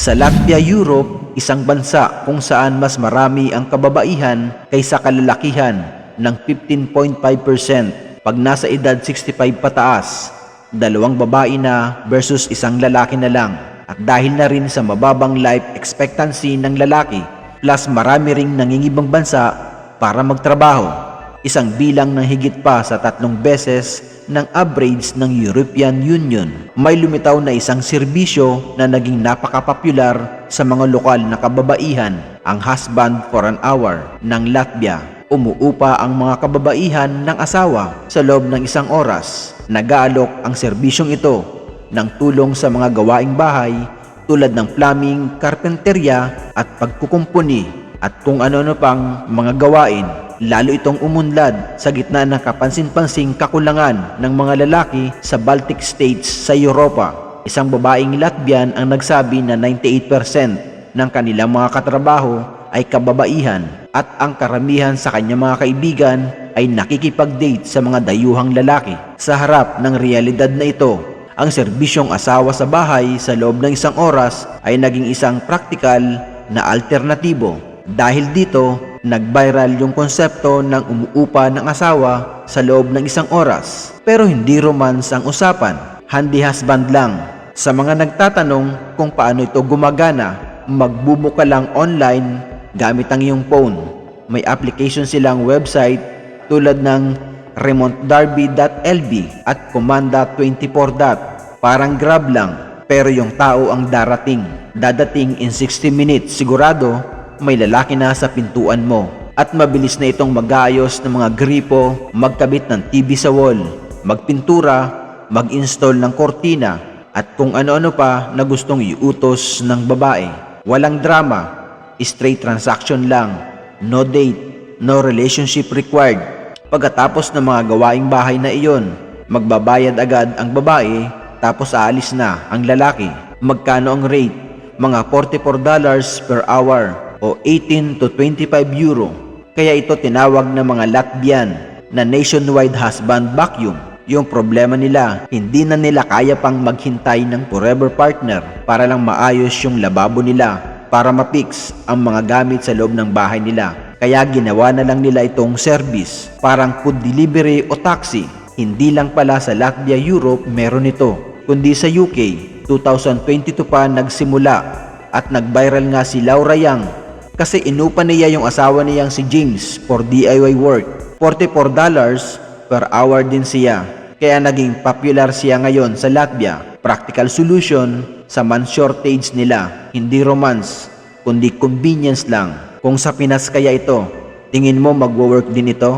Sa Latvia, Europe, isang bansa kung saan mas marami ang kababaihan kaysa kalalakihan ng 15.5%. Pag nasa edad 65 pataas, 2 babae na versus isang lalaki na lang. At dahil na rin sa mababang life expectancy ng lalaki, plus marami ring nangingibang bansa para magtrabaho, isang bilang ng higit pa sa 3 beses ng average ng European Union. May lumitaw na isang serbisyo na naging napaka-popular sa mga lokal na kababaihan, ang Husband for an Hour ng Latvia. Umuupa ang mga kababaihan ng asawa sa loob ng 1 oras. Nag-aalok ang serbisyong ito ng tulong sa mga gawaing bahay tulad ng plumbing, karpenterya at pagkukumpuni at kung ano-ano pang mga gawain. Lalo itong umunlad sa gitna ng kapansin-pansing kakulangan ng mga lalaki sa Baltic states sa Europa. Isang babaeng Latvian ang nagsabi na 98% ng kanilang mga katrabaho ay kababaihan at ang karamihan sa kanyang mga kaibigan ay nakikipag-date sa mga dayuhang lalaki. Sa harap ng realidad na ito, ang serbisyong asawa sa bahay sa loob ng 1 oras ay naging isang praktikal na alternatibo. Dahil dito, nag-viral yung konsepto ng umuupa ng asawa sa loob ng 1 oras. Pero hindi romance ang usapan, handy husband lang. Sa mga nagtatanong kung paano ito gumagana, magbubuka lang online gamit ang iyong phone. May application silang website tulad ng remontdarby.lb at Comanda24. Parang Grab lang, pero yung tao ang dadating in 60 minutes sigurado. May lalaki na sa pintuan mo at mabilis na itong mag-aayos ng mga gripo, magkabit ng TV sa wall, magpintura, mag-install ng kortina at kung ano-ano pa na gustong iutos ng babae. Walang drama, straight transaction lang, no date, no relationship required. Pagkatapos ng mga gawaing bahay na iyon, magbabayad agad ang babae tapos aalis na ang lalaki. Magkano ang rate? Mga $44 per hour o 18 to 25 euro. Kaya ito tinawag ng mga Latvian na nationwide husband vacuum. Yung problema nila, hindi na nila kaya pang maghintay ng forever partner para lang maayos yung lababo nila, para ma-fix ang mga gamit sa loob ng bahay nila. Kaya ginawa na lang nila itong service, parang food delivery o taxi. Hindi lang pala sa Latvia, Europe meron ito, kundi sa UK. 2022 pa nagsimula at nag-viral nga si Laura Young kasi inupa niya yung asawa niyang si James for DIY work. $44 per hour din siya. Kaya naging popular siya ngayon sa Latvia. Practical solution sa man shortage nila. Hindi romance, kundi convenience lang. Kung sa Pinas kaya ito, tingin mo magwo-work din ito?